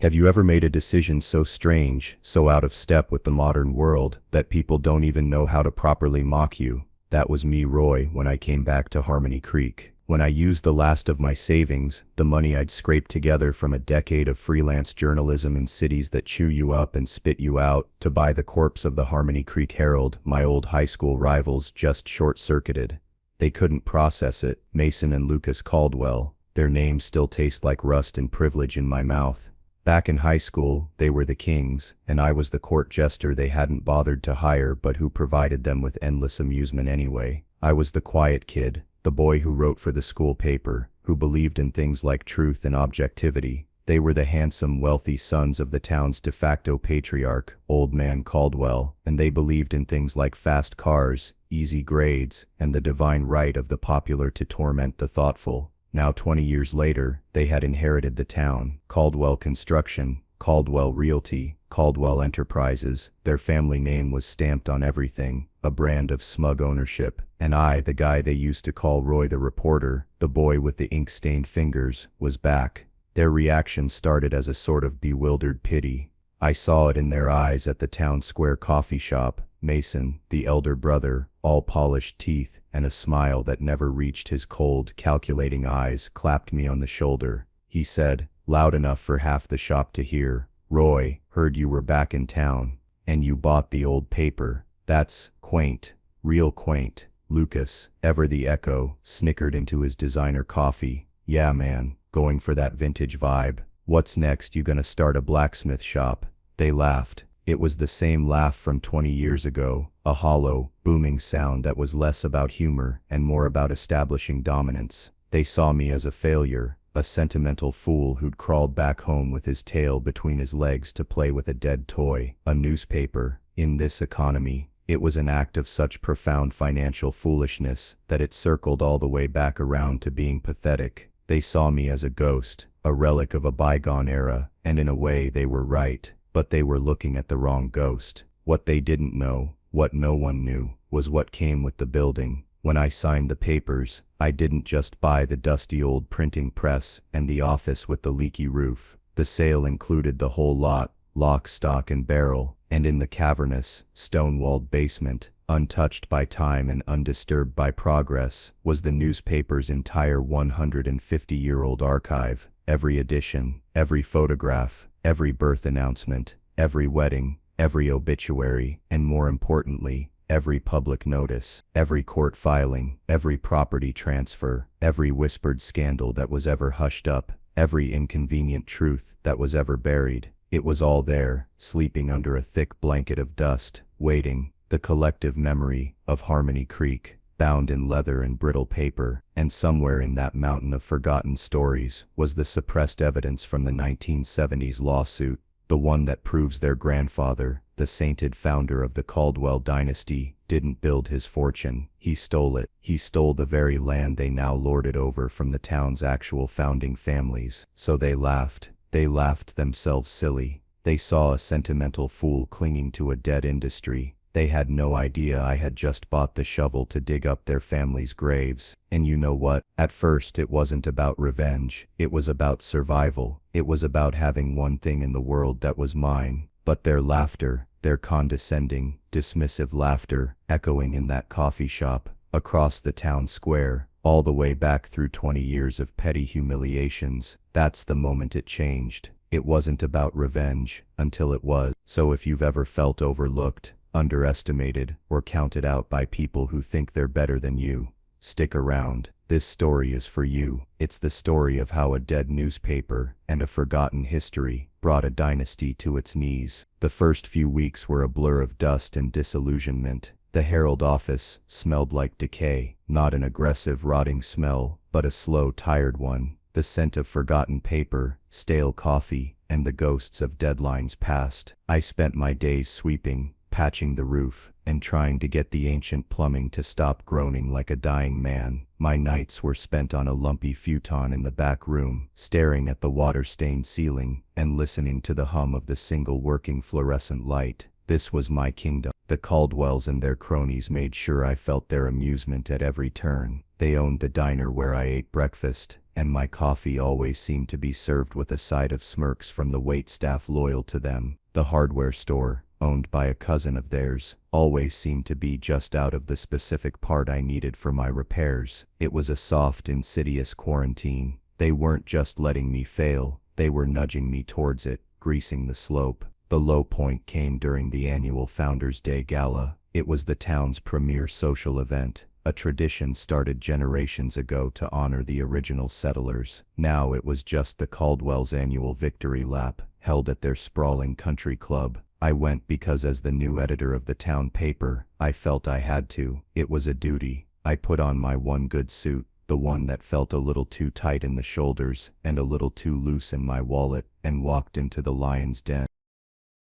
Have you ever made a decision so strange, so out of step with the modern world, that people don't even know how to properly mock you? That was me, Roy, when I came back to Harmony Creek. When I used the last of my savings, the money I'd scraped together from a decade of freelance journalism in cities that chew you up and spit you out, to buy the corpse of the Harmony Creek Herald, my old high school rivals just short-circuited. They couldn't process it. Mason and Lucas Caldwell. Their names still taste like rust and privilege in my mouth. Back in high school, they were the kings, and I was the court jester they hadn't bothered to hire but who provided them with endless amusement anyway. I was the quiet kid, the boy who wrote for the school paper, who believed in things like truth and objectivity. They were the handsome, wealthy sons of the town's de facto patriarch, Old Man Caldwell, and they believed in things like fast cars, easy grades, and the divine right of the popular to torment the thoughtful. Now 20 years later, they had inherited the town. Caldwell Construction, Caldwell Realty, Caldwell Enterprises. Their family name was stamped on everything, a brand of smug ownership. And I, the guy they used to call Roy the reporter, the boy with the ink-stained fingers, was back. Their reaction started as a sort of bewildered pity. I saw it in their eyes at the town square coffee shop. Mason, the elder brother, all polished teeth and a smile that never reached his cold, calculating eyes, clapped me on the shoulder. He said, loud enough for half the shop to hear, "Roy, heard you were back in town. And you bought the old paper. That's quaint. Real quaint." Lucas, ever the echo, snickered into his designer coffee. "Yeah, man, going for that vintage vibe. What's next, you gonna start a blacksmith shop?" They laughed. It was the same laugh from 20 years ago, a hollow, booming sound that was less about humor and more about establishing dominance. They saw me as a failure, a sentimental fool who'd crawled back home with his tail between his legs to play with a dead toy, a newspaper. In this economy, it was an act of such profound financial foolishness that it circled all the way back around to being pathetic. They saw me as a ghost, a relic of a bygone era, and in a way they were right. But they were looking at the wrong ghost. What they didn't know, what no one knew, was what came with the building. When I signed the papers, I didn't just buy the dusty old printing press and the office with the leaky roof. The sale included the whole lot, lock, stock, and barrel, and in the cavernous, stone-walled basement, untouched by time and undisturbed by progress, was the newspaper's entire 150-year-old archive. Every edition, every photograph, every birth announcement, every wedding, every obituary, and more importantly, every public notice, every court filing, every property transfer, every whispered scandal that was ever hushed up, every inconvenient truth that was ever buried. It was all there, sleeping under a thick blanket of dust, waiting, the collective memory of Harmony Creek, bound in leather and brittle paper. And somewhere in that mountain of forgotten stories was the suppressed evidence from the 1970s lawsuit, the one that proves their grandfather, the sainted founder of the Caldwell dynasty, didn't build his fortune. He stole it. He stole the very land they now lorded over from the town's actual founding families. So they laughed. They laughed themselves silly. They saw a sentimental fool clinging to a dead industry. They had no idea I had just bought the shovel to dig up their family's graves. And you know what? At first it wasn't about revenge. It was about survival. It was about having one thing in the world that was mine. But their laughter, their condescending, dismissive laughter, echoing in that coffee shop, across the town square, all the way back through 20 years of petty humiliations, that's the moment it changed. It wasn't about revenge, until it was. So if you've ever felt overlooked, underestimated, or counted out by people who think they're better than you, stick around. This story is for you. It's the story of how a dead newspaper and a forgotten history brought a dynasty to its knees. The first few weeks were a blur of dust and disillusionment. The Herald office smelled like decay, not an aggressive, rotting smell, but a slow, tired one. The scent of forgotten paper, stale coffee, and the ghosts of deadlines past. I spent my days sweeping, patching the roof, and trying to get the ancient plumbing to stop groaning like a dying man. My nights were spent on a lumpy futon in the back room, staring at the water-stained ceiling, and listening to the hum of the single working fluorescent light. This was my kingdom. The Caldwells and their cronies made sure I felt their amusement at every turn. They owned the diner where I ate breakfast, and my coffee always seemed to be served with a side of smirks from the waitstaff loyal to them. The hardware store, owned by a cousin of theirs, always seemed to be just out of the specific part I needed for my repairs. It was a soft, insidious quarantine. They weren't just letting me fail, they were nudging me towards it, greasing the slope. The low point came during the annual Founders' Day Gala. It was the town's premier social event, a tradition started generations ago to honor the original settlers. Now it was just the Caldwell's annual victory lap, held at their sprawling country club. I went because as the new editor of the town paper, I felt I had to. It was a duty. I put on my one good suit, the one that felt a little too tight in the shoulders and a little too loose in my wallet, and walked into the lion's den.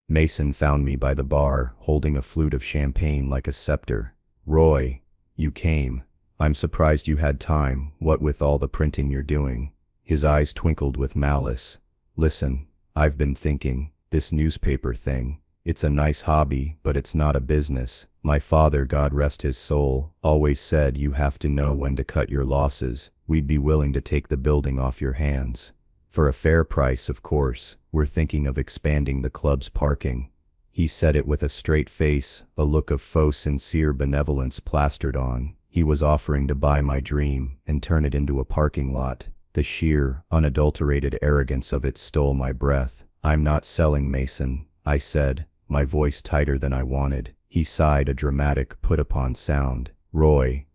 Mason found me by the bar, holding a flute of champagne like a scepter. "Roy, you came. I'm surprised you had time, what with all the printing you're doing." His eyes twinkled with malice. "Listen, I've been thinking, this newspaper thing, it's a nice hobby, but it's not a business. My father, God rest his soul, always said you have to know when to cut your losses. We'd be willing to take the building off your hands. For a fair price, of course. We're thinking of expanding the club's parking." He said it with a straight face, a look of faux sincere benevolence plastered on. He was offering to buy my dream and turn it into a parking lot. The sheer, unadulterated arrogance of it stole my breath. "I'm not selling, Mason," I said, my voice tighter than I wanted. He sighed, a dramatic put-upon sound. Roy,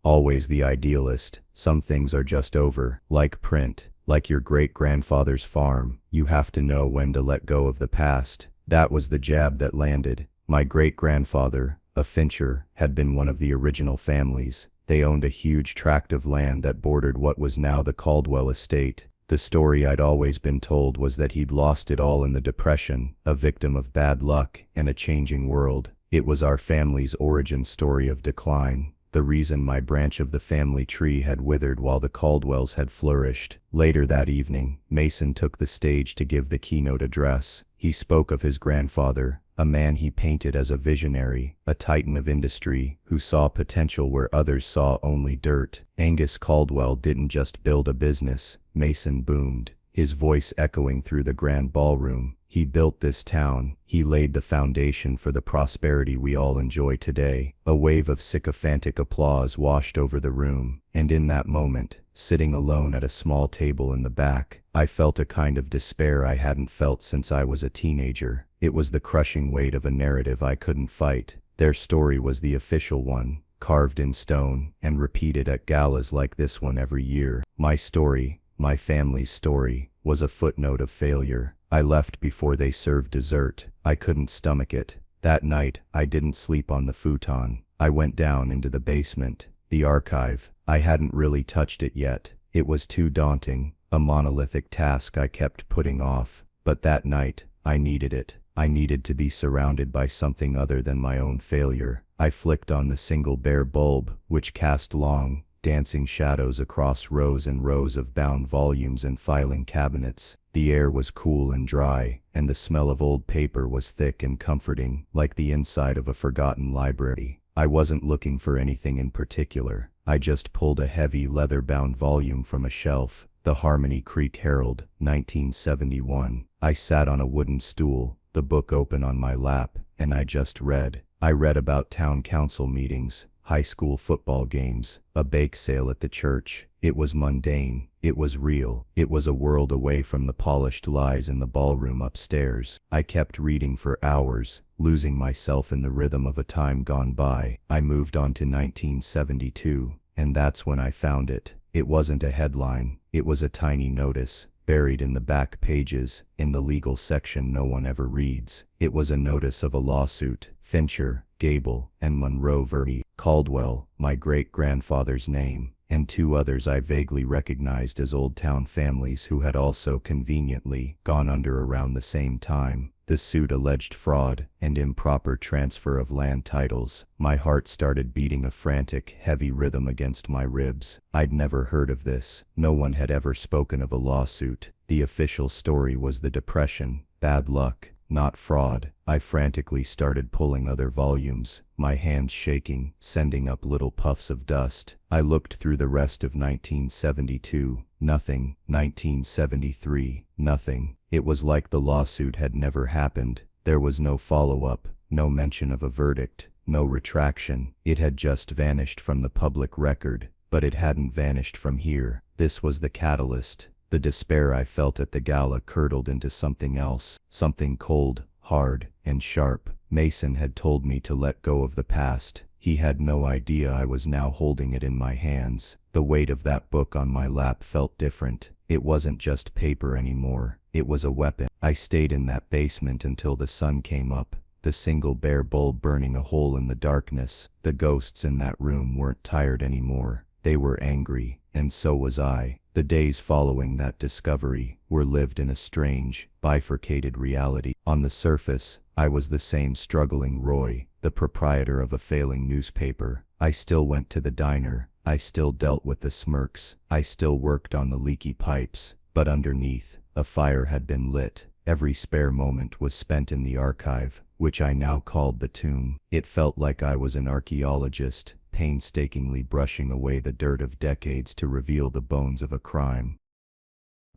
always the idealist. Some things are just over, like print, like your great-grandfather's farm. You have to know when to let go of the past." That was the jab that landed. My great-grandfather, a Fincher, had been one of the original families. They owned a huge tract of land that bordered what was now the Caldwell estate. The story I'd always been told was that he'd lost it all in the Depression, a victim of bad luck and a changing world. It was our family's origin story of decline, the reason my branch of the family tree had withered while the Caldwells had flourished. Later that evening, Mason took the stage to give the keynote address. He spoke of his grandfather, a man he painted as a visionary, a titan of industry, who saw potential where others saw only dirt. Angus Caldwell didn't just build a business, Mason boomed, his voice echoing through the grand ballroom. He built this town. He laid the foundation for the prosperity we all enjoy today. A wave of sycophantic applause washed over the room, and in that moment, sitting alone at a small table in the back, I felt a kind of despair I hadn't felt since I was a teenager. It was the crushing weight of a narrative I couldn't fight. Their story was the official one, carved in stone, and repeated at galas like this one every year. My story, my family's story, was a footnote of failure. I left before they served dessert. I couldn't stomach it. That night, I didn't sleep on the futon. I went down into the basement, the archive. I hadn't really touched it yet. It was too daunting, a monolithic task I kept putting off. But that night, I needed it. I needed to be surrounded by something other than my own failure. I flicked on the single bare bulb, which cast long, dancing shadows across rows and rows of bound volumes and filing cabinets. The air was cool and dry, and the smell of old paper was thick and comforting, like the inside of a forgotten library. I wasn't looking for anything in particular. I just pulled a heavy leather-bound volume from a shelf, the Harmony Creek Herald, 1971. I sat on a wooden stool, the book open on my lap, and I just read. I read about town council meetings, high school football games, a bake sale at the church. It was mundane. It was real. It was a world away from the polished lies in the ballroom upstairs. I kept reading for hours, losing myself in the rhythm of a time gone by. I moved on to 1972, and that's when I found it. It wasn't a headline. It was a tiny notice, buried in the back pages, in the legal section no one ever reads. It was a notice of a lawsuit. Fincher, Gable, and Monroe v. Caldwell, my great-grandfather's name, and two others I vaguely recognized as Old Town families who had also conveniently gone under around the same time. The suit alleged fraud and improper transfer of land titles. My heart started beating a frantic, heavy rhythm against my ribs. I'd never heard of this. No one had ever spoken of a lawsuit. The official story was the Depression, bad luck, not fraud. I frantically started pulling other volumes, my hands shaking, sending up little puffs of dust. I looked through the rest of 1972. Nothing. 1973. Nothing. It was like the lawsuit had never happened. There was no follow-up, no mention of a verdict, no retraction. It had just vanished from the public record, but it hadn't vanished from here. This was the catalyst. The despair I felt at the gala curdled into something else, something cold, hard, and sharp. Mason had told me to let go of the past. He had no idea I was now holding it in my hands. The weight of that book on my lap felt different. It wasn't just paper anymore. It was a weapon. I stayed in that basement until the sun came up, the single bare bulb burning a hole in the darkness. The ghosts in that room weren't tired anymore. They were angry, and so was I. The days following that discovery were lived in a strange, bifurcated reality. On the surface, I was the same struggling Roy, the proprietor of a failing newspaper. I still went to the diner. I still dealt with the smirks. I still worked on the leaky pipes. But underneath, a fire had been lit. Every spare moment was spent in the archive, which I now called the tomb. It felt like I was an archaeologist, painstakingly brushing away the dirt of decades to reveal the bones of a crime.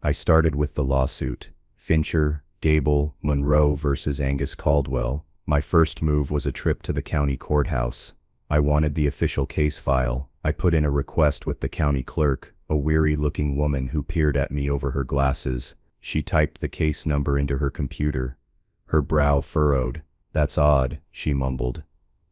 I started with the lawsuit. Fincher, Gable, Monroe versus Angus Caldwell. My first move was a trip to the county courthouse. I wanted the official case file. I put in a request with the county clerk, a weary-looking woman who peered at me over her glasses. She typed the case number into her computer. Her brow furrowed. "That's odd," she mumbled.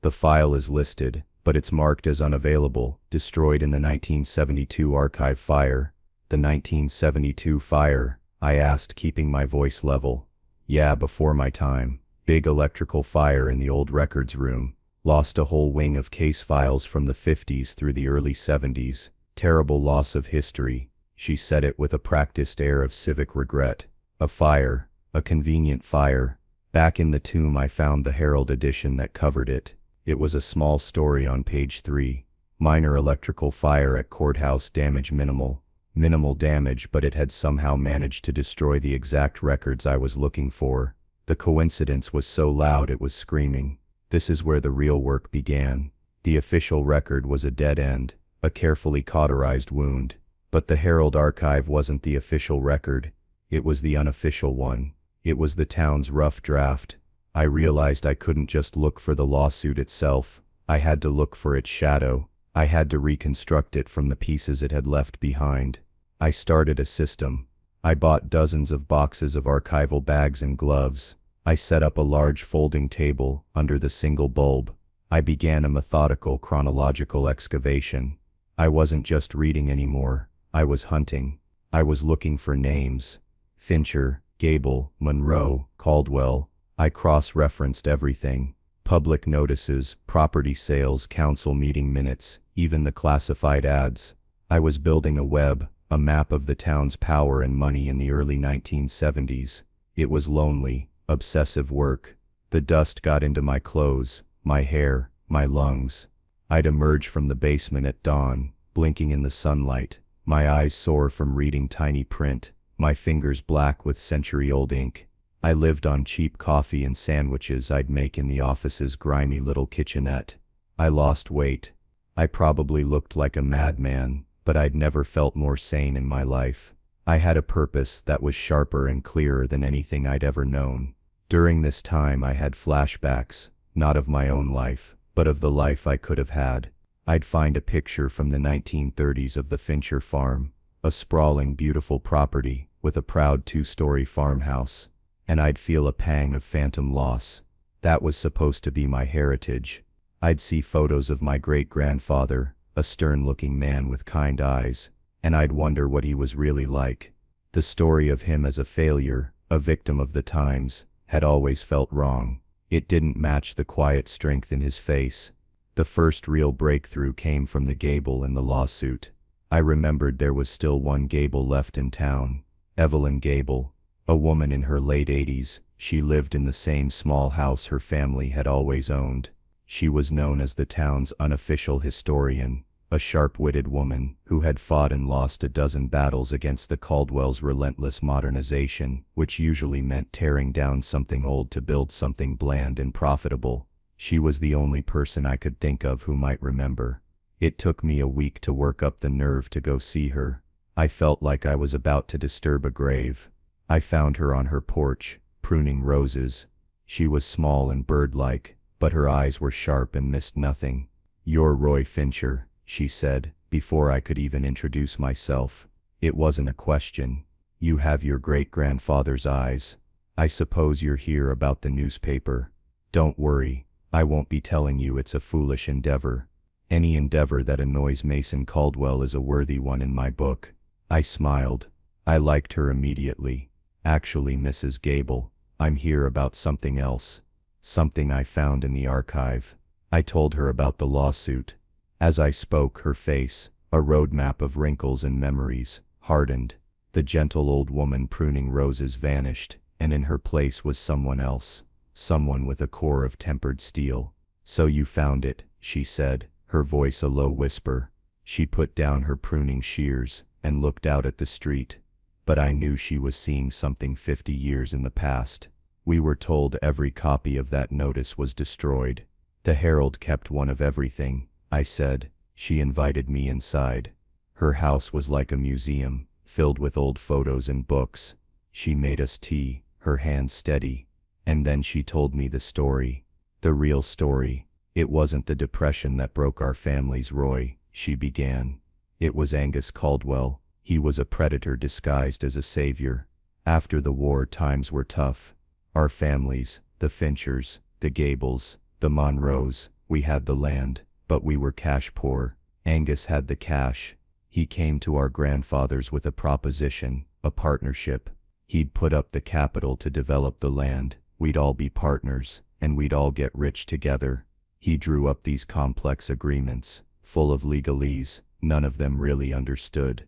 "The file is listed, but it's marked as unavailable, destroyed in the 1972 archive fire." "The 1972 fire?" I asked, keeping my voice level. "Yeah, before my time. Big electrical fire in the old records room. Lost a whole wing of case files from the 50s through the early 70s. Terrible loss of history." She said it with a practiced air of civic regret. "A fire. A convenient fire." Back in the tomb I found the Herald edition that covered it. It was a small story on page 3. Minor electrical fire at courthouse, damage minimal. Minimal damage, but it had somehow managed to destroy the exact records I was looking for. The coincidence was so loud it was screaming. This is where the real work began. The official record was a dead end, a carefully cauterized wound. But the Herald archive wasn't the official record. It was the unofficial one. It was the town's rough draft. I realized I couldn't just look for the lawsuit itself. I had to look for its shadow. I had to reconstruct it from the pieces it had left behind. I started a system. I bought dozens of boxes of archival bags and gloves. I set up a large folding table under the single bulb. I began a methodical, chronological excavation. I wasn't just reading anymore. I was hunting. I was looking for names. Fincher, Gable, Monroe, Caldwell. I cross-referenced everything. Public notices, property sales, council meeting minutes, even the classified ads. I was building a web, a map of the town's power and money in the early 1970s. It was lonely, obsessive work. The dust got into my clothes, my hair, my lungs. I'd emerge from the basement at dawn, blinking in the sunlight, my eyes sore from reading tiny print, my fingers black with century-old ink. I lived on cheap coffee and sandwiches I'd make in the office's grimy little kitchenette. I lost weight. I probably looked like a madman, but I'd never felt more sane in my life. I had a purpose that was sharper and clearer than anything I'd ever known. During this time I had flashbacks, not of my own life, but of the life I could have had. I'd find a picture from the 1930s of the Fincher farm, a sprawling, beautiful property with a proud 2-story farmhouse, and I'd feel a pang of phantom loss. That was supposed to be my heritage. I'd see photos of my great-grandfather, a stern-looking man with kind eyes, and I'd wonder what he was really like. The story of him as a failure, a victim of the times, had always felt wrong. It didn't match the quiet strength in his face. The first real breakthrough came from the Gable in the lawsuit. I remembered there was still one Gable left in town. Evelyn Gable, a woman in her late 80s. She lived in the same small house her family had always owned. She was known as the town's unofficial historian, a sharp-witted woman who had fought and lost a dozen battles against the Caldwells' relentless modernization, which usually meant tearing down something old to build something bland and profitable. She was the only person I could think of who might remember. It took me a week to work up the nerve to go see her. I felt like I was about to disturb a grave. I found her on her porch, pruning roses. She was small and bird-like, but her eyes were sharp and missed nothing. "You're Roy Fincher," she said, before I could even introduce myself. It wasn't a question. "You have your great-grandfather's eyes. I suppose you're here about the newspaper. Don't worry, I won't be telling you it's a foolish endeavor. Any endeavor that annoys Mason Caldwell is a worthy one in my book." I smiled. I liked her immediately. "Actually, Mrs. Gable, I'm here about something else. Something I found in the archive." I told her about the lawsuit. As I spoke, her face, a roadmap of wrinkles and memories, hardened. The gentle old woman pruning roses vanished, and in her place was someone else. Someone with a core of tempered steel. "So you found it," she said, her voice a low whisper. She put down her pruning shears and looked out at the street. But I knew she was seeing something 50 years in the past. "We were told every copy of that notice was destroyed." "The Herald kept one of everything," I said. She invited me inside. Her house was like a museum, filled with old photos and books. She made us tea, her hands steady. And then she told me the story. The real story. "It wasn't the depression that broke our families, Roy," she began. "It was Angus Caldwell. He was a predator disguised as a savior. After the war, times were tough. Our families, the Finchers, the Gables, the Monroes, we had the land, but we were cash poor. Angus had the cash. He came to our grandfathers with a proposition, a partnership. He'd put up the capital to develop the land. We'd all be partners, and we'd all get rich together. He drew up these complex agreements, full of legalese, none of them really understood."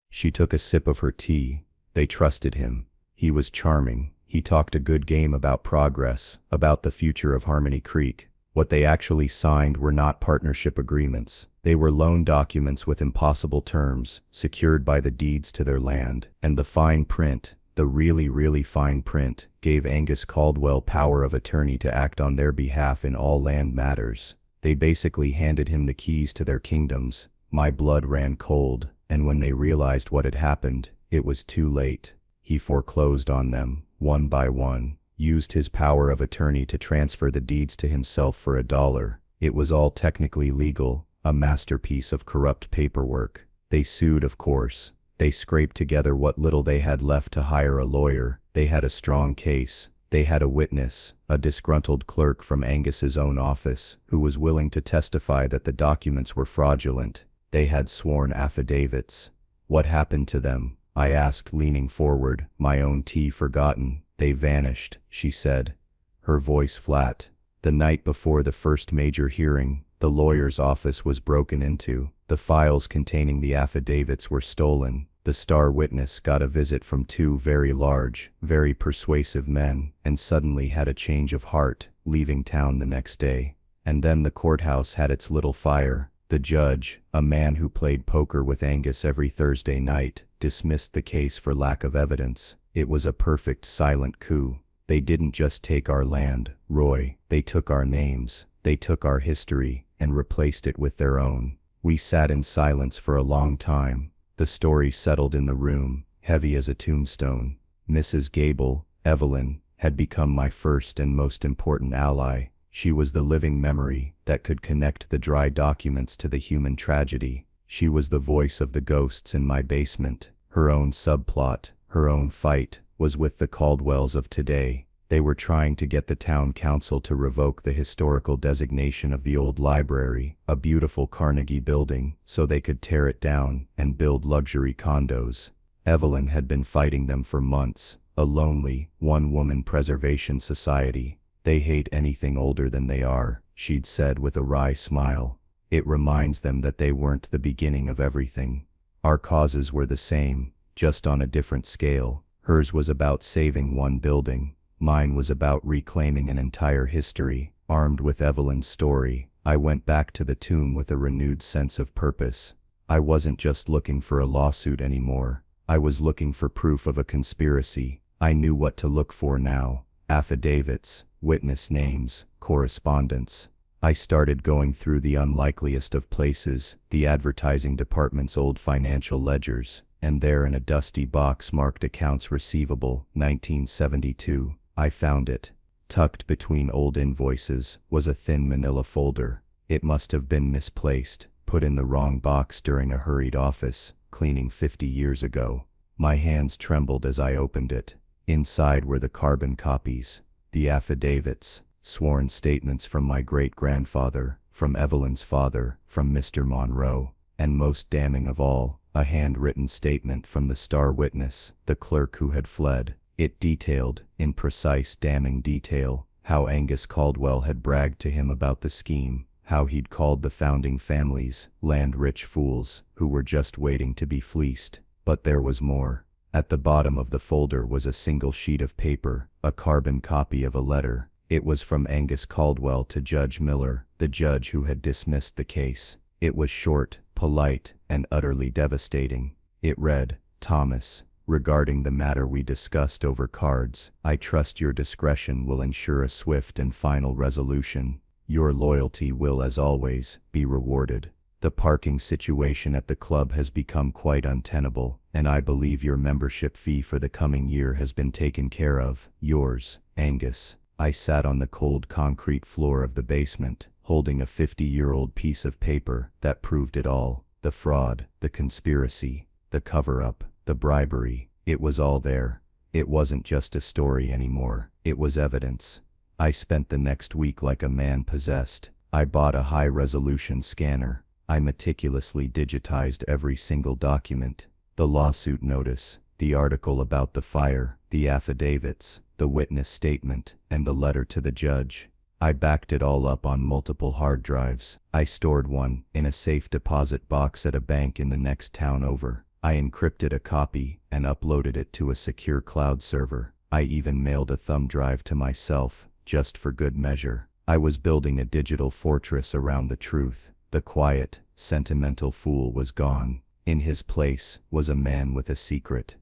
She took a sip of her tea. "They trusted him. He was charming. He talked a good game about progress, about the future of Harmony Creek. What they actually signed were not partnership agreements. They were loan documents with impossible terms, secured by the deeds to their land. And the fine print, the really fine print, gave Angus Caldwell power of attorney to act on their behalf in all land matters. They basically handed him the keys to their kingdoms. My blood ran cold, and when they realized what had happened, it was too late. He foreclosed on them, one by one, used his power of attorney to transfer the deeds to himself for $1. It was all technically legal, a masterpiece of corrupt paperwork. They sued, of course. They scraped together what little they had left to hire a lawyer. They had a strong case. They had a witness, a disgruntled clerk from Angus's own office, who was willing to testify that the documents were fraudulent. They had sworn affidavits. "What happened to them?" I asked, leaning forward, my own tea forgotten. "They vanished," she said, her voice flat. "The night before the first major hearing, the lawyer's office was broken into. The files containing the affidavits were stolen. The star witness got a visit from two very large, very persuasive men, and suddenly had a change of heart, leaving town the next day. And then the courthouse had its little fire. The judge, a man who played poker with Angus every Thursday night, dismissed the case for lack of evidence. It was a perfect silent coup. They didn't just take our land, Roy. They took our names. They took our history, and replaced it with their own." We sat in silence for a long time. The story settled in the room, heavy as a tombstone. Mrs. Gable, Evelyn, had become my first and most important ally. She was the living memory that could connect the dry documents to the human tragedy. She was the voice of the ghosts in my basement. Her own subplot, her own fight, was with the Caldwells of today. They were trying to get the town council to revoke the historical designation of the old library, a beautiful Carnegie building, so they could tear it down and build luxury condos. Evelyn had been fighting them for months, a lonely, one-woman preservation society. "They hate anything older than they are," she'd said with a wry smile. "It reminds them that they weren't the beginning of everything." Our causes were the same, just on a different scale. Hers was about saving one building. Mine was about reclaiming an entire history. Armed with Evelyn's story, I went back to the tomb with a renewed sense of purpose. I wasn't just looking for a lawsuit anymore. I was looking for proof of a conspiracy. I knew what to look for now: affidavits, witness names, correspondence. I started going through the unlikeliest of places, the advertising department's old financial ledgers, and there in a dusty box marked Accounts Receivable, 1972, I found it. Tucked between old invoices was a thin manila folder. It must have been misplaced, put in the wrong box during a hurried office cleaning 50 years ago. My hands trembled as I opened it. Inside were the carbon copies, the affidavits, sworn statements from my great-grandfather, from Evelyn's father, from Mr. Monroe, and most damning of all, a handwritten statement from the star witness, the clerk who had fled. It detailed, in precise damning detail, how Angus Caldwell had bragged to him about the scheme, how he'd called the founding families land-rich fools who were just waiting to be fleeced. But there was more. At the bottom of the folder was a single sheet of paper, a carbon copy of a letter. It was from Angus Caldwell to Judge Miller, the judge who had dismissed the case. It was short, polite, and utterly devastating. It read, "Thomas, regarding the matter we discussed over cards, I trust your discretion will ensure a swift and final resolution. Your loyalty will, as always, be rewarded. The parking situation at the club has become quite untenable, and I believe your membership fee for the coming year has been taken care of. Yours, Angus." I sat on the cold concrete floor of the basement, holding a 50-year-old piece of paper that proved it all: the fraud, the conspiracy, the cover-up, the bribery. It was all there. It wasn't just a story anymore. It was evidence. I spent the next week like a man possessed. I bought a high-resolution scanner. I meticulously digitized every single document: the lawsuit notice, the article about the fire, the affidavits, the witness statement, and the letter to the judge. I backed it all up on multiple hard drives. I stored one in a safe deposit box at a bank in the next town over. I encrypted a copy and uploaded it to a secure cloud server. I even mailed a thumb drive to myself, just for good measure. I was building a digital fortress around the truth. The quiet, sentimental fool was gone. In his place was a man with a secret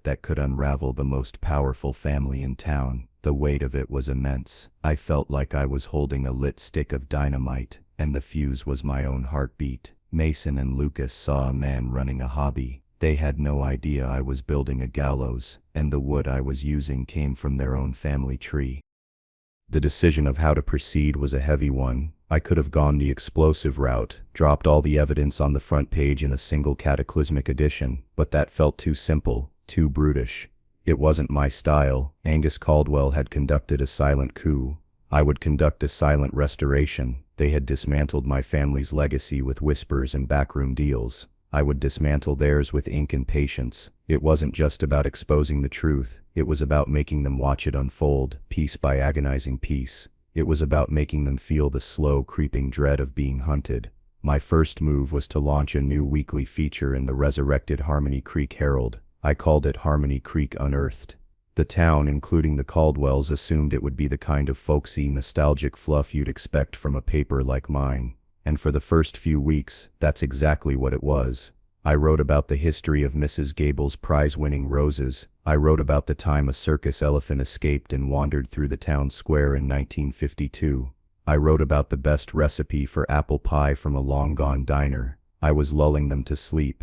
that could unravel the most powerful family in town. The weight of it was immense. I felt like I was holding a lit stick of dynamite, and the fuse was my own heartbeat. Mason and Lucas saw a man running a hobby. They had no idea I was building a gallows, and the wood I was using came from their own family tree. The decision of how to proceed was a heavy one. I could have gone the explosive route, dropped all the evidence on the front page in a single cataclysmic edition, but that felt too simple, too brutish. It wasn't my style. Angus Caldwell had conducted a silent coup. I would conduct a silent restoration. They had dismantled my family's legacy with whispers and backroom deals. I would dismantle theirs with ink and patience. It wasn't just about exposing the truth. It was about making them watch it unfold, piece by agonizing piece. It was about making them feel the slow, creeping dread of being hunted. My first move was to launch a new weekly feature in the resurrected Harmony Creek Herald. I called it Harmony Creek Unearthed. The town, including the Caldwells, assumed it would be the kind of folksy, nostalgic fluff you'd expect from a paper like mine. And for the first few weeks, that's exactly what it was. I wrote about the history of Mrs. Gable's prize-winning roses. I wrote about the time a circus elephant escaped and wandered through the town square in 1952. I wrote about the best recipe for apple pie from a long-gone diner. I was lulling them to sleep.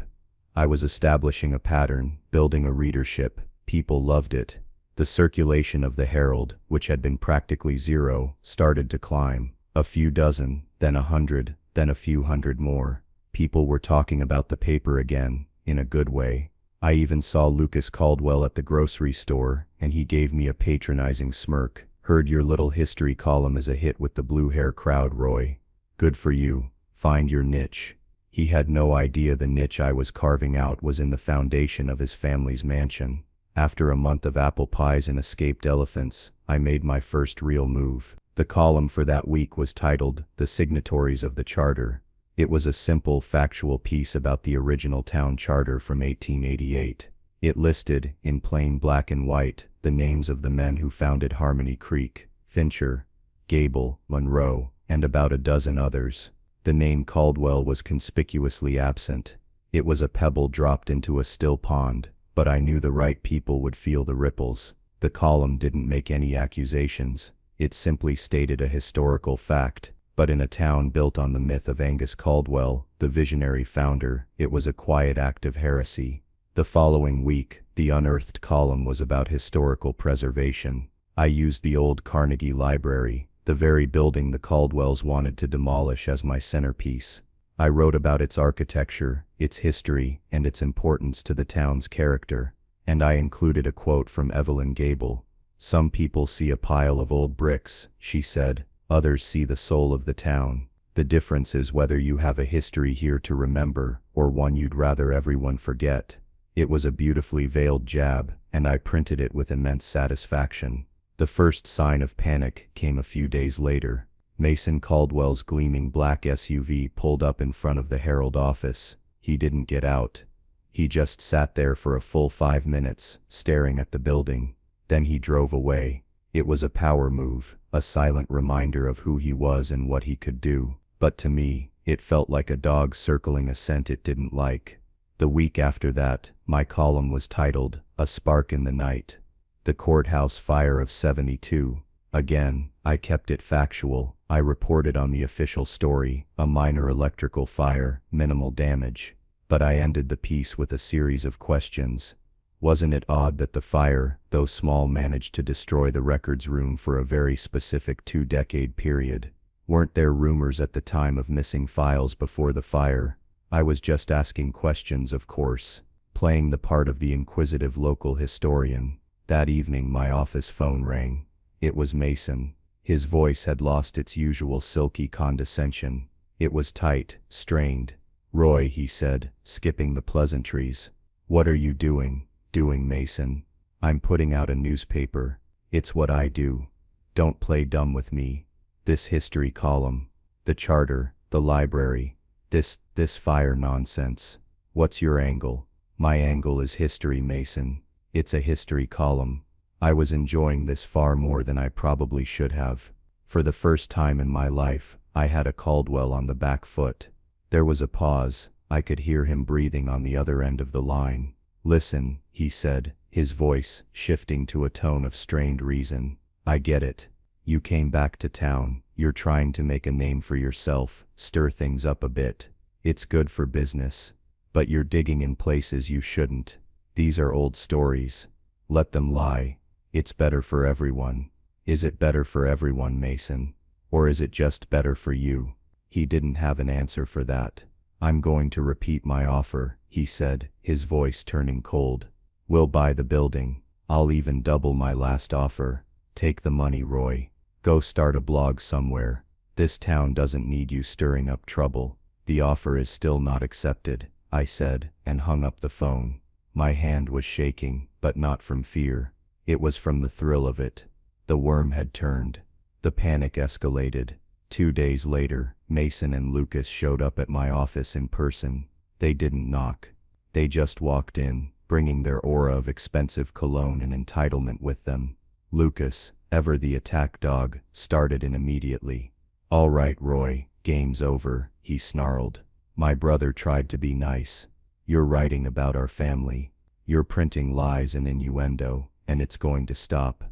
I was establishing a pattern, building a readership. People loved it. The circulation of the Herald, which had been practically zero, started to climb. A few dozen, then 100, then a few hundred more. People were talking about the paper again, in a good way. I even saw Lucas Caldwell at the grocery store, and he gave me a patronizing smirk. "Heard your little history column is a hit with the blue hair crowd, Roy. Good for you. Find your niche." He had no idea the niche I was carving out was in the foundation of his family's mansion. After a month of apple pies and escaped elephants, I made my first real move. The column for that week was titled, "The Signatories of the Charter." It was a simple, factual piece about the original town charter from 1888. It listed, in plain black and white, the names of the men who founded Harmony Creek: Fincher, Gable, Monroe, and about a dozen others. The name Caldwell was conspicuously absent. It was a pebble dropped into a still pond, but I knew the right people would feel the ripples. The column didn't make any accusations. It simply stated a historical fact, but in a town built on the myth of Angus Caldwell, the visionary founder, it was a quiet act of heresy. The following week, the unearthed column was about historical preservation. I used the old Carnegie Library, the very building the Caldwells wanted to demolish, as my centerpiece. I wrote about its architecture, its history, and its importance to the town's character. And I included a quote from Evelyn Gable. "Some people see a pile of old bricks," she said. "Others see the soul of the town. The difference is whether you have a history here to remember, or one you'd rather everyone forget." It was a beautifully veiled jab, and I printed it with immense satisfaction. The first sign of panic came a few days later. Mason Caldwell's gleaming black SUV pulled up in front of the Herald office. He didn't get out. He just sat there for a full 5 minutes, staring at the building. Then he drove away. It was a power move, a silent reminder of who he was and what he could do. But to me, it felt like a dog circling a scent it didn't like. The week after that, my column was titled, "A Spark in the Night." The courthouse fire of '72. Again, I kept it factual. I reported on the official story, a minor electrical fire, minimal damage. But I ended the piece with a series of questions. Wasn't it odd that the fire, though small, managed to destroy the records room for a very specific 2-decade period? Weren't there rumors at the time of missing files before the fire? I was just asking questions, of course, playing the part of the inquisitive local historian. That evening my office phone rang. It was Mason. His voice had lost its usual silky condescension. It was tight, strained. "Roy," he said, skipping the pleasantries. "What are you doing?" "Doing, Mason? I'm putting out a newspaper. It's what I do. Don't play dumb with me. This history column, the charter, the library, this fire nonsense. What's your angle?" "My angle is history, Mason. It's a history column." I was enjoying this far more than I probably should have. For the first time in my life, I had a Caldwell on the back foot. There was a pause. I could hear him breathing on the other end of the line. "Listen," he said, his voice shifting to a tone of strained reason. "I get it. You came back to town. You're trying to make a name for yourself, stir things up a bit. It's good for business. But you're digging in places you shouldn't. These are old stories. Let them lie. It's better for everyone." "Is it better for everyone, Mason? Or is it just better for you?" He didn't have an answer for that. "I'm going to repeat my offer," he said, his voice turning cold. "We'll buy the building. I'll even double my last offer. Take the money, Roy. Go start a blog somewhere. This town doesn't need you stirring up trouble." "The offer is still not accepted," I said, and hung up the phone. My hand was shaking, but not from fear. It was from the thrill of it. The worm had turned. The panic escalated. 2 days later, Mason and Lucas showed up at my office in person. They didn't knock. They just walked in, bringing their aura of expensive cologne and entitlement with them. Lucas, ever the attack dog, started in immediately. "All right, Roy, game's over," he snarled. "My brother tried to be nice. You're writing about our family. You're printing lies and innuendo, and it's going to stop.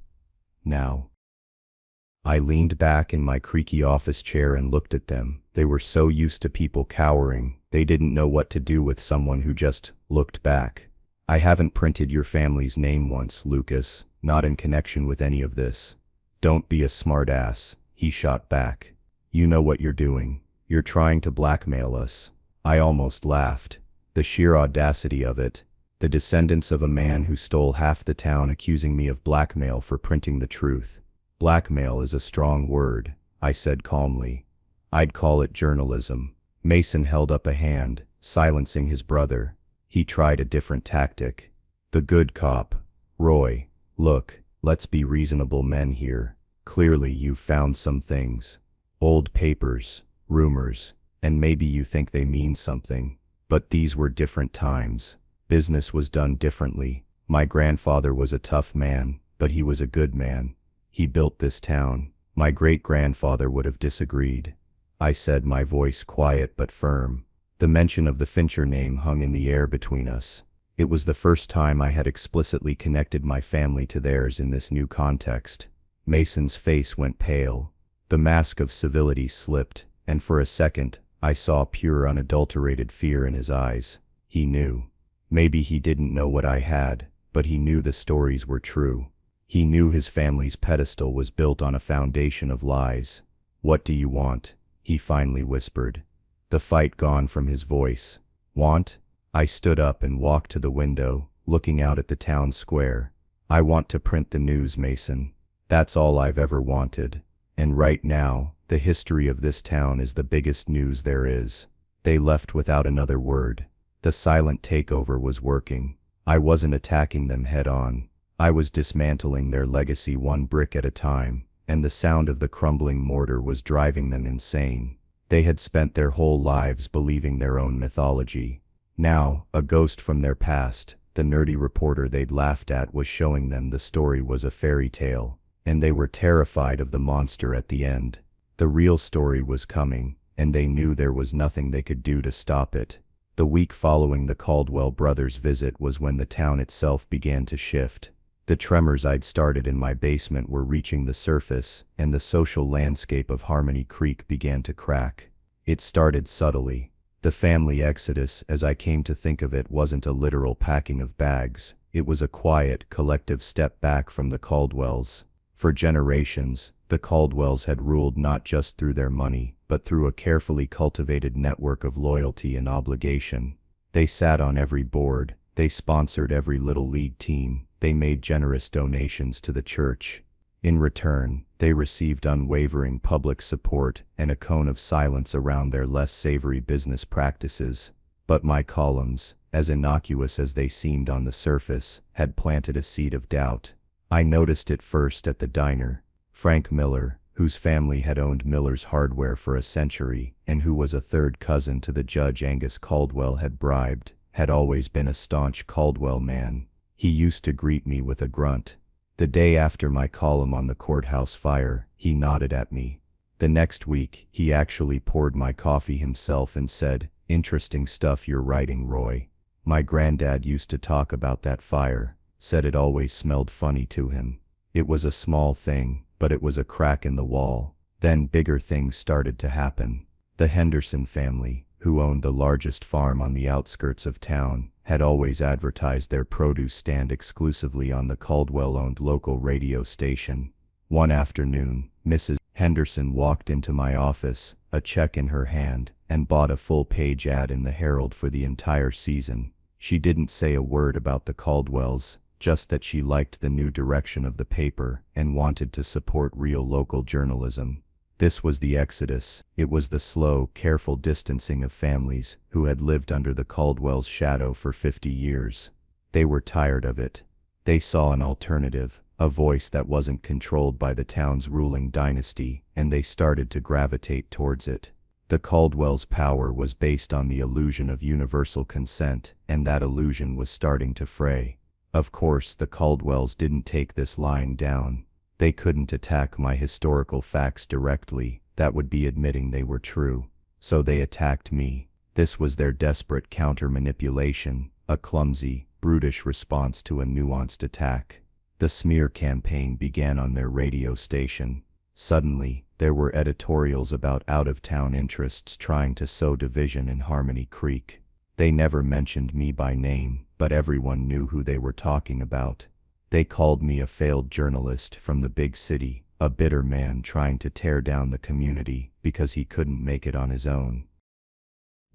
Now." I leaned back in my creaky office chair and looked at them. They were so used to people cowering, they didn't know what to do with someone who just looked back. "I haven't printed your family's name once, Lucas, not in connection with any of this." "Don't be a smart-ass," he shot back. "You know what you're doing. You're trying to blackmail us." I almost laughed. The sheer audacity of it. The descendants of a man who stole half the town accusing me of blackmail for printing the truth. "Blackmail is a strong word," I said calmly. "I'd call it journalism." Mason held up a hand, silencing his brother. He tried a different tactic. "The good cop. Roy, look, let's be reasonable men here. Clearly you've found some things. Old papers, rumors, and maybe you think they mean something. But these were different times. Business was done differently. My grandfather was a tough man, but he was a good man. He built this town. My great-grandfather would have disagreed. I said, my voice quiet but firm. The mention of the Fincher name hung in the air between us. It was the first time I had explicitly connected my family to theirs in this new context. Mason's face went pale. The mask of civility slipped, and for a second, I saw pure unadulterated fear in his eyes. He knew. Maybe he didn't know what I had, but he knew the stories were true. He knew his family's pedestal was built on a foundation of lies. "What do you want?" he finally whispered. The fight gone from his voice. "Want?" I stood up and walked to the window, looking out at the town square. "I want to print the news, Mason. That's all I've ever wanted. And right now, the history of this town is the biggest news there is." They left without another word. The silent takeover was working. I wasn't attacking them head-on. I was dismantling their legacy one brick at a time, and the sound of the crumbling mortar was driving them insane. They had spent their whole lives believing their own mythology. Now, a ghost from their past, the nerdy reporter they'd laughed at, was showing them the story was a fairy tale, and they were terrified of the monster at the end. The real story was coming, and they knew there was nothing they could do to stop it. The week following the Caldwell brothers' visit was when the town itself began to shift. The tremors I'd started in my basement were reaching the surface, and the social landscape of Harmony Creek began to crack. It started subtly. The family exodus, as I came to think of it, wasn't a literal packing of bags. It was a quiet, collective step back from the Caldwells. For generations, the Caldwells had ruled not just through their money, but through a carefully cultivated network of loyalty and obligation. They sat on every board, they sponsored every little league team, they made generous donations to the church. In return, they received unwavering public support and a cone of silence around their less savory business practices. But my columns, as innocuous as they seemed on the surface, had planted a seed of doubt. I noticed it first at the diner. Frank Miller, whose family had owned Miller's Hardware for a century, and who was a third cousin to the judge Angus Caldwell had bribed, had always been a staunch Caldwell man. He used to greet me with a grunt. The day after my column on the courthouse fire, he nodded at me. The next week, he actually poured my coffee himself and said, "Interesting stuff you're writing, Roy." My granddad used to talk about that fire, said it always smelled funny to him. It was a small thing, but it was a crack in the wall. Then bigger things started to happen. The Henderson family, who owned the largest farm on the outskirts of town, had always advertised their produce stand exclusively on the Caldwell-owned local radio station. One afternoon, Mrs. Henderson walked into my office, a check in her hand, and bought a full-page ad in the Herald for the entire season. She didn't say a word about the Caldwells, just that she liked the new direction of the paper and wanted to support real local journalism. This was the exodus. It was the slow, careful distancing of families who had lived under the Caldwell's shadow for 50 years. They were tired of it. They saw an alternative, a voice that wasn't controlled by the town's ruling dynasty, and they started to gravitate towards it. The Caldwell's power was based on the illusion of universal consent, and that illusion was starting to fray. Of course, the Caldwells didn't take this lying down. They couldn't attack my historical facts directly. That would be admitting they were true. So they attacked me. This was their desperate counter-manipulation, a clumsy, brutish response to a nuanced attack. The smear campaign began on their radio station. Suddenly, there were editorials about out-of-town interests trying to sow division in Harmony Creek. They never mentioned me by name, but everyone knew who they were talking about. They called me a failed journalist from the big city, a bitter man trying to tear down the community because he couldn't make it on his own.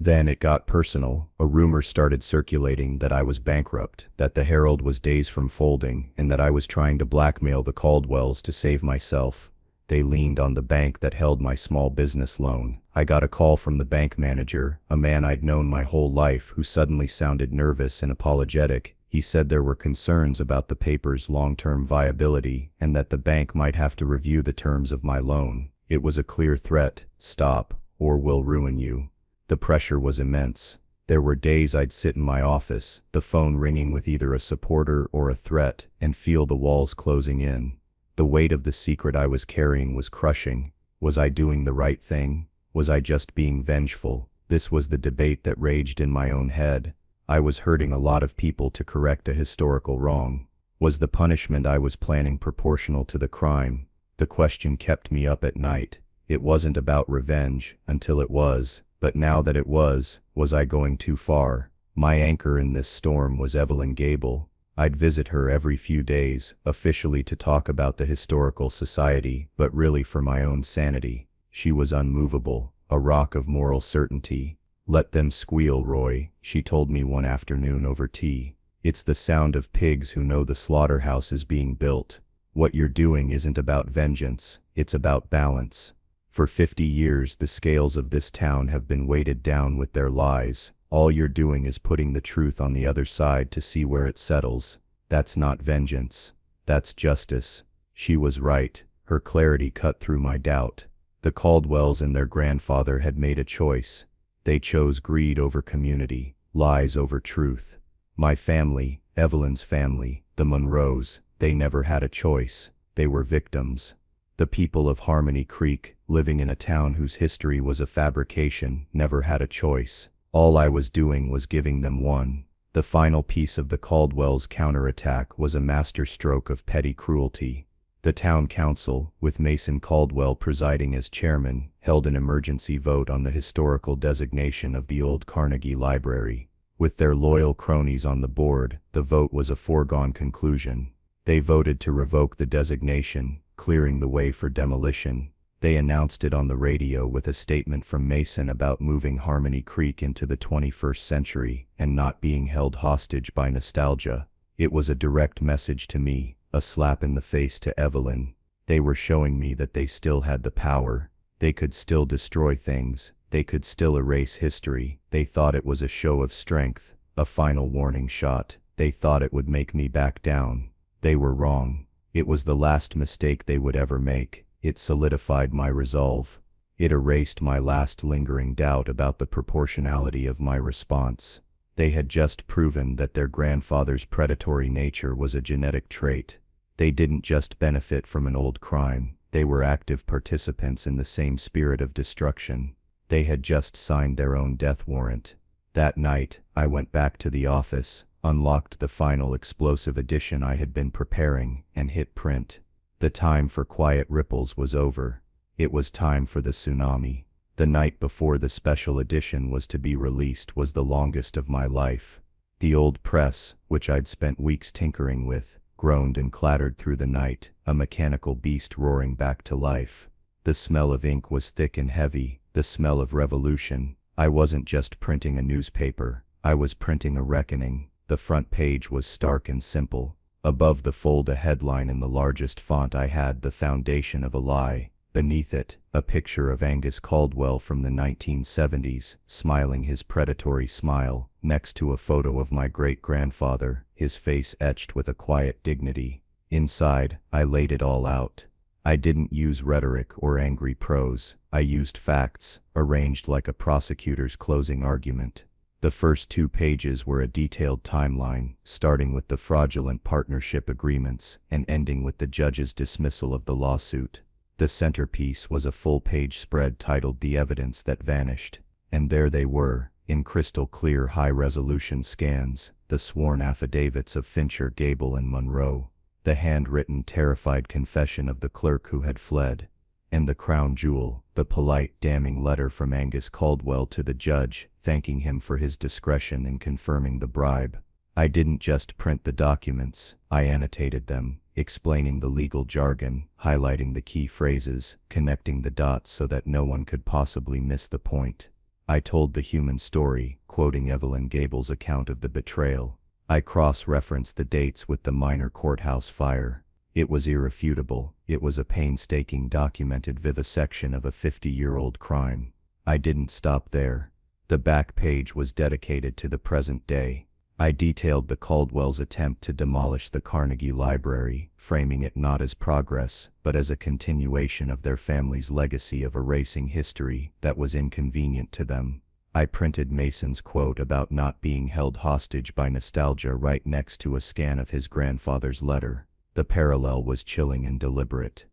Then it got personal. A rumor started circulating that I was bankrupt, that the Herald was days from folding, and that I was trying to blackmail the Caldwells to save myself. They leaned on the bank that held my small business loan. I got a call from the bank manager, a man I'd known my whole life, who suddenly sounded nervous and apologetic. He said there were concerns about the paper's long-term viability and that the bank might have to review the terms of my loan. It was a clear threat: stop, or we'll ruin you. The pressure was immense. There were days I'd sit in my office, the phone ringing with either a supporter or a threat, and feel the walls closing in. The weight of the secret I was carrying was crushing. Was I doing the right thing? Was I just being vengeful? This was the debate that raged in my own head. I was hurting a lot of people to correct a historical wrong. Was the punishment I was planning proportional to the crime? The question kept me up at night. It wasn't about revenge, until it was, but now that it was I going too far? My anchor in this storm was Evelyn Gable. I'd visit her every few days, officially to talk about the historical society, but really for my own sanity. She was unmovable, a rock of moral certainty. "Let them squeal, Roy," she told me one afternoon over tea. "It's the sound of pigs who know the slaughterhouse is being built. What you're doing isn't about vengeance, it's about balance. For 50 years the scales of this town have been weighted down with their lies. All you're doing is putting the truth on the other side to see where it settles. That's not vengeance. That's justice." She was right. Her clarity cut through my doubt. The Caldwells and their grandfather had made a choice. They chose greed over community, lies over truth. My family, Evelyn's family, the Monroes, they never had a choice. They were victims. The people of Harmony Creek, living in a town whose history was a fabrication, never had a choice. All I was doing was giving them one. The final piece of the Caldwells' counterattack was a masterstroke of petty cruelty. The town council, with Mason Caldwell presiding as chairman, held an emergency vote on the historical designation of the old Carnegie Library. With their loyal cronies on the board, the vote was a foregone conclusion. They voted to revoke the designation, clearing the way for demolition. They announced it on the radio with a statement from Mason about moving Harmony Creek into the 21st century and not being held hostage by nostalgia. It was a direct message to me, a slap in the face to Evelyn. They were showing me that they still had the power. They could still destroy things. They could still erase history. They thought it was a show of strength, a final warning shot. They thought it would make me back down. They were wrong. It was the last mistake they would ever make. It solidified my resolve. It erased my last lingering doubt about the proportionality of my response. They had just proven that their grandfather's predatory nature was a genetic trait. They didn't just benefit from an old crime. They were active participants in the same spirit of destruction. They had just signed their own death warrant. That night, I went back to the office, unlocked the final explosive edition I had been preparing, and hit print. The time for quiet ripples was over. It was time for the tsunami. The night before the special edition was to be released was the longest of my life. The old press, which I'd spent weeks tinkering with, groaned and clattered through the night, a mechanical beast roaring back to life. The smell of ink was thick and heavy, the smell of revolution. I wasn't just printing a newspaper, I was printing a reckoning. The front page was stark and simple. Above the fold a headline in the largest font I had, "The Foundation of a Lie." Beneath it, a picture of Angus Caldwell from the 1970s, smiling his predatory smile, next to a photo of my great-grandfather, his face etched with a quiet dignity. Inside, I laid it all out. I didn't use rhetoric or angry prose. I used facts, arranged like a prosecutor's closing argument. The first 2 pages were a detailed timeline, starting with the fraudulent partnership agreements and ending with the judge's dismissal of the lawsuit. The centerpiece was a full-page spread titled "The Evidence That Vanished." And there they were, in crystal-clear high-resolution scans, the sworn affidavits of Fincher, Gable, and Monroe, the handwritten, terrified confession of the clerk who had fled, and the crown jewel, the polite, damning letter from Angus Caldwell to the judge, thanking him for his discretion in confirming the bribe. I didn't just print the documents, I annotated them, explaining the legal jargon, highlighting the key phrases, connecting the dots so that no one could possibly miss the point. I told the human story, quoting Evelyn Gable's account of the betrayal. I cross-referenced the dates with the minor courthouse fire. It was irrefutable. It was a painstaking documented vivisection of a 50-year-old crime. I didn't stop there. The back page was dedicated to the present day. I detailed the Caldwells' attempt to demolish the Carnegie Library, framing it not as progress, but as a continuation of their family's legacy of erasing history that was inconvenient to them. I printed Mason's quote about not being held hostage by nostalgia right next to a scan of his grandfather's letter. The parallel was chilling and deliberate.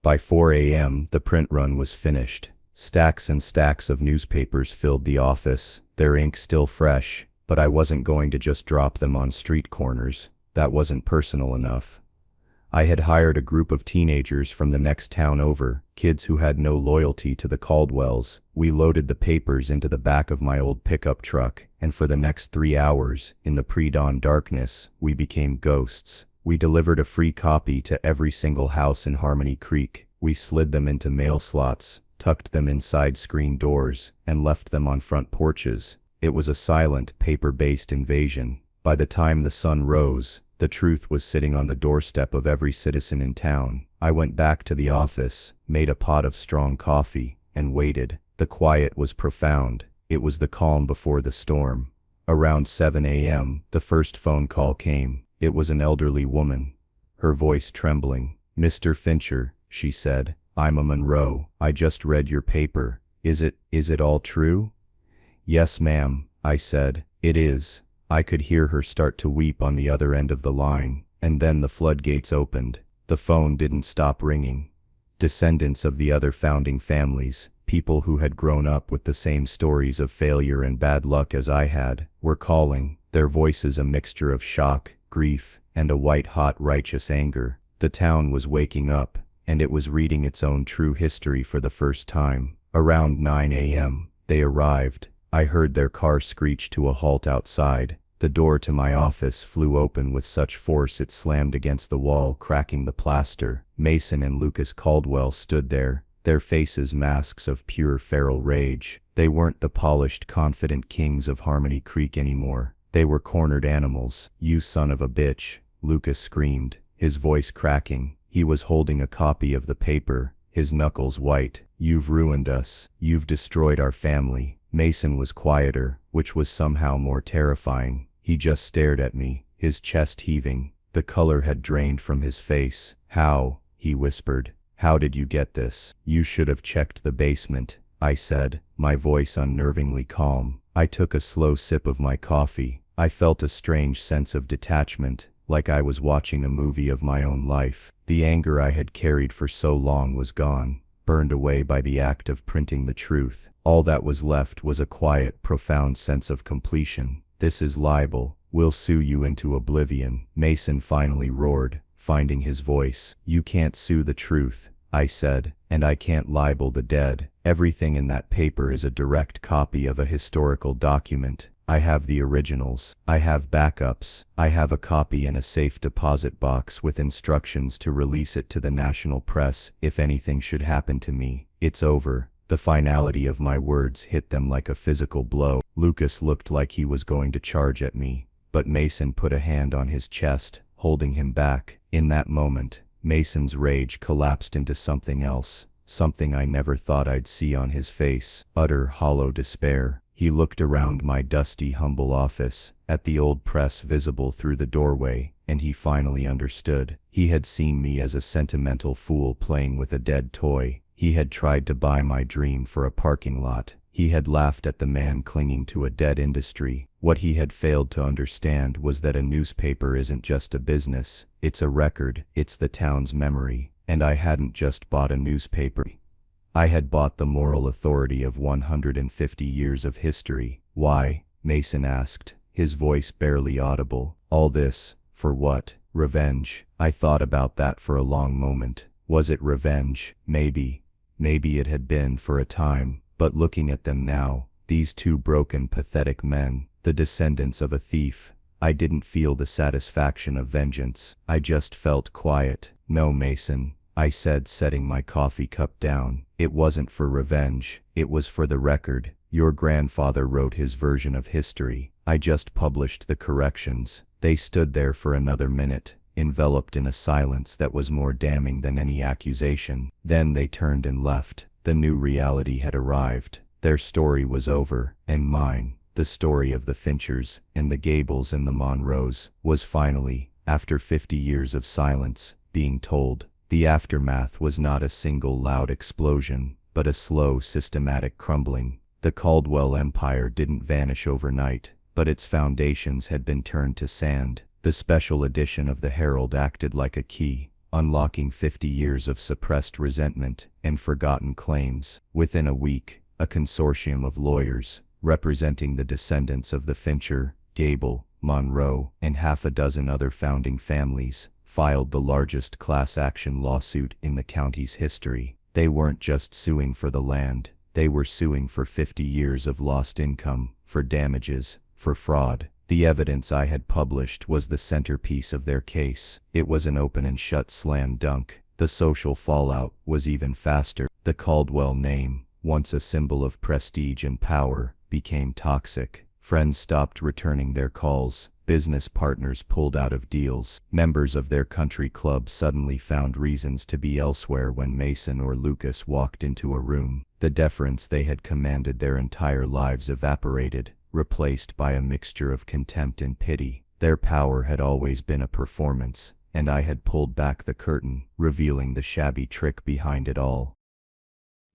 By 4 a.m., the print run was finished. Stacks and stacks of newspapers filled the office, their ink still fresh, but I wasn't going to just drop them on street corners. That wasn't personal enough. I had hired a group of teenagers from the next town over, kids who had no loyalty to the Caldwells. We loaded the papers into the back of my old pickup truck, and for the next 3 hours, in the pre-dawn darkness, we became ghosts. We delivered a free copy to every single house in Harmony Creek. We slid them into mail slots, tucked them inside screen doors, and left them on front porches. It was a silent, paper-based invasion. By the time the sun rose, the truth was sitting on the doorstep of every citizen in town. I went back to the office, made a pot of strong coffee, and waited. The quiet was profound. It was the calm before the storm. Around 7 a.m., the first phone call came. It was an elderly woman, her voice trembling. "Mr. Fincher," she said, "I'm a Monroe. I just read your paper. Is it all true?" "Yes, ma'am," I said. "It is." I could hear her start to weep on the other end of the line, and then the floodgates opened. The phone didn't stop ringing. Descendants of the other founding families, people who had grown up with the same stories of failure and bad luck as I had, were calling, their voices a mixture of shock, grief, and a white-hot righteous anger. The town was waking up, and it was reading its own true history for the first time. Around 9 a.m., they arrived. I heard their car screech to a halt outside. The door to my office flew open with such force it slammed against the wall, cracking the plaster. Mason and Lucas Caldwell stood there, their faces masks of pure feral rage. They weren't the polished, confident kings of Harmony Creek anymore. They were cornered animals. "You son of a bitch," Lucas screamed, his voice cracking. He was holding a copy of the paper, his knuckles white. "You've ruined us. You've destroyed our family." Mason was quieter, which was somehow more terrifying. He just stared at me, his chest heaving. The color had drained from his face. "How?" he whispered. "How did you get this?" "You should have checked the basement," I said, my voice unnervingly calm. I took a slow sip of my coffee. I felt a strange sense of detachment, like I was watching a movie of my own life. The anger I had carried for so long was gone, burned away by the act of printing the truth. All that was left was a quiet, profound sense of completion. "This is libel. We'll sue you into oblivion," Mason finally roared, finding his voice. "You can't sue the truth," I said, "and I can't libel the dead. Everything in that paper is a direct copy of a historical document. I have the originals. I have backups. I have a copy in a safe deposit box with instructions to release it to the national press if anything should happen to me. It's over." The finality of my words hit them like a physical blow. Lucas looked like he was going to charge at me, but Mason put a hand on his chest, holding him back. In that moment, Mason's rage collapsed into something else, something I never thought I'd see on his face: utter, hollow despair. He looked around my dusty, humble office, at the old press visible through the doorway, and he finally understood. He had seen me as a sentimental fool playing with a dead toy. He had tried to buy my dream for a parking lot. He had laughed at the man clinging to a dead industry. What he had failed to understand was that a newspaper isn't just a business, it's a record, it's the town's memory. And I hadn't just bought a newspaper. I had bought the moral authority of 150 years of history. "Why?" Mason asked, his voice barely audible. "All this, for what? Revenge." I thought about that for a long moment. Was it revenge? Maybe. Maybe it had been for a time, but looking at them now, these two broken, pathetic men, the descendants of a thief, I didn't feel the satisfaction of vengeance. I just felt quiet. "No, Mason," I said, setting my coffee cup down. "It wasn't for revenge. It was for the record. Your grandfather wrote his version of history. I just published the corrections." They stood there for another minute, enveloped in a silence that was more damning than any accusation. Then they turned and left. The new reality had arrived. Their story was over, and mine, the story of the Finchers, and the Gables and the Monroes, was finally, after 50 years of silence, being told. The aftermath was not a single loud explosion, but a slow, systematic crumbling. The Caldwell Empire didn't vanish overnight, but its foundations had been turned to sand. The special edition of the Herald acted like a key, unlocking 50 years of suppressed resentment and forgotten claims. Within a week, a consortium of lawyers, representing the descendants of the Fincher, Gable, Monroe, and half a dozen other founding families, filed the largest class action lawsuit in the county's history. They weren't just suing for the land, they were suing for 50 years of lost income, for damages, for fraud. The evidence I had published was the centerpiece of their case. It was an open and shut slam dunk. The social fallout was even faster. The Caldwell name, once a symbol of prestige and power, became toxic. Friends stopped returning their calls. Business partners pulled out of deals. Members of their country club suddenly found reasons to be elsewhere when Mason or Lucas walked into a room. The deference they had commanded their entire lives evaporated, replaced by a mixture of contempt and pity. Their power had always been a performance, and I had pulled back the curtain, revealing the shabby trick behind it all.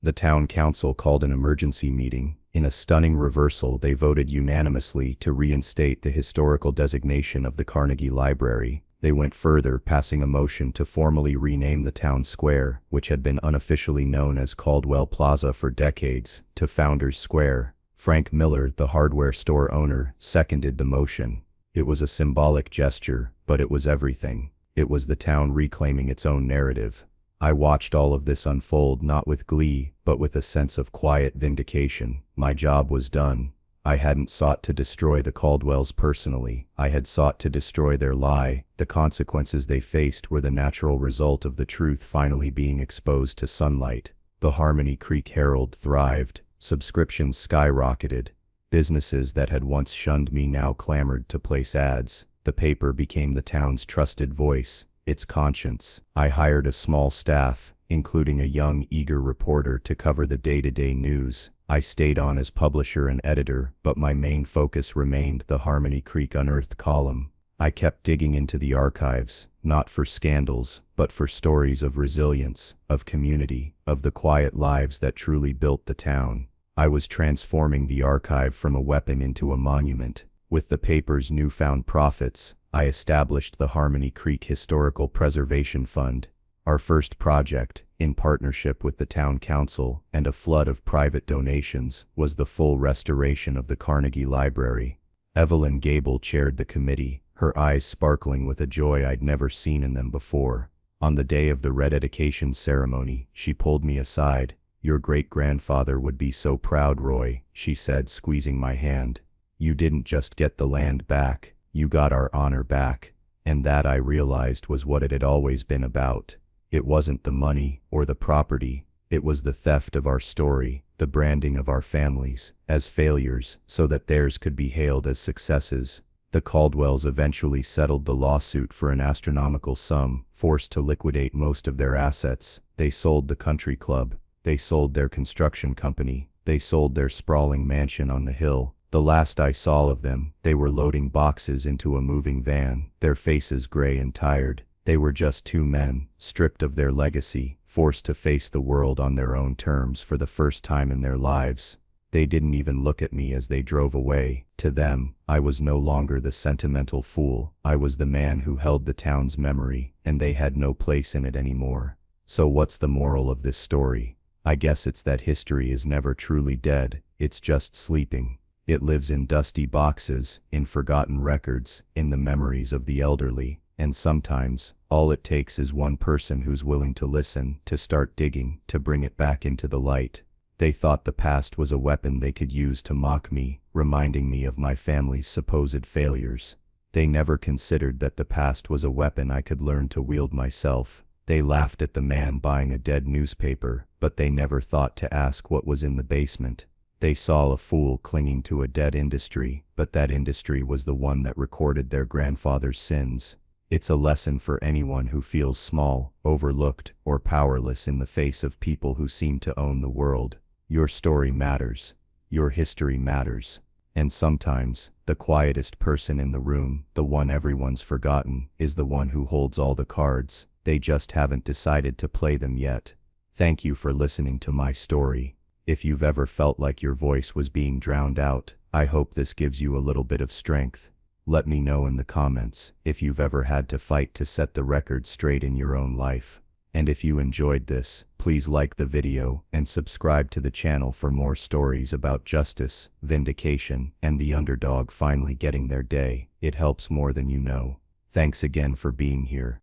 The town council called an emergency meeting. In a stunning reversal, they voted unanimously to reinstate the historical designation of the Carnegie Library. They went further, passing a motion to formally rename the town square, which had been unofficially known as Caldwell Plaza for decades, to Founders Square. Frank Miller, the hardware store owner, seconded the motion. It was a symbolic gesture, but it was everything. It was the town reclaiming its own narrative. I watched all of this unfold not with glee, but with a sense of quiet vindication. My job was done. I hadn't sought to destroy the Caldwells personally. I had sought to destroy their lie. The consequences they faced were the natural result of the truth finally being exposed to sunlight. The Harmony Creek Herald thrived. Subscriptions skyrocketed. Businesses that had once shunned me now clamored to place ads. The paper became the town's trusted voice, its conscience. I hired a small staff, including a young, eager reporter to cover the day-to-day news. I stayed on as publisher and editor, but my main focus remained the Harmony Creek Unearthed column. I kept digging into the archives, not for scandals, but for stories of resilience, of community, of the quiet lives that truly built the town. I was transforming the archive from a weapon into a monument. With the paper's newfound profits, I established the Harmony Creek Historical Preservation Fund. Our first project, in partnership with the town council and a flood of private donations, was the full restoration of the Carnegie Library. Evelyn Gable chaired the committee, her eyes sparkling with a joy I'd never seen in them before. On the day of the rededication ceremony, she pulled me aside. "Your great-grandfather would be so proud, Roy," she said, squeezing my hand. "You didn't just get the land back, you got our honor back." And that, I realized, was what it had always been about. It wasn't the money or the property, it was the theft of our story, the branding of our families as failures so that theirs could be hailed as successes. The Caldwells eventually settled the lawsuit for an astronomical sum, forced to liquidate most of their assets. They sold the country club. They sold their construction company. They sold their sprawling mansion on the hill. The last I saw of them, they were loading boxes into a moving van, their faces gray and tired. They were just two men, stripped of their legacy, forced to face the world on their own terms for the first time in their lives. They didn't even look at me as they drove away. To them, I was no longer the sentimental fool. I was the man who held the town's memory, and they had no place in it anymore. So what's the moral of this story? I guess it's that history is never truly dead, it's just sleeping. It lives in dusty boxes, in forgotten records, in the memories of the elderly, and sometimes, all it takes is one person who's willing to listen, to start digging, to bring it back into the light. They thought the past was a weapon they could use to mock me, reminding me of my family's supposed failures. They never considered that the past was a weapon I could learn to wield myself. They laughed at the man buying a dead newspaper, but they never thought to ask what was in the basement. They saw a fool clinging to a dead industry, but that industry was the one that recorded their grandfather's sins. It's a lesson for anyone who feels small, overlooked, or powerless in the face of people who seem to own the world. Your story matters. Your history matters. And sometimes, the quietest person in the room, the one everyone's forgotten, is the one who holds all the cards. They just haven't decided to play them yet. Thank you for listening to my story. If you've ever felt like your voice was being drowned out, I hope this gives you a little bit of strength. Let me know in the comments if you've ever had to fight to set the record straight in your own life. And if you enjoyed this, please like the video and subscribe to the channel for more stories about justice, vindication, and the underdog finally getting their day. It helps more than you know. Thanks again for being here.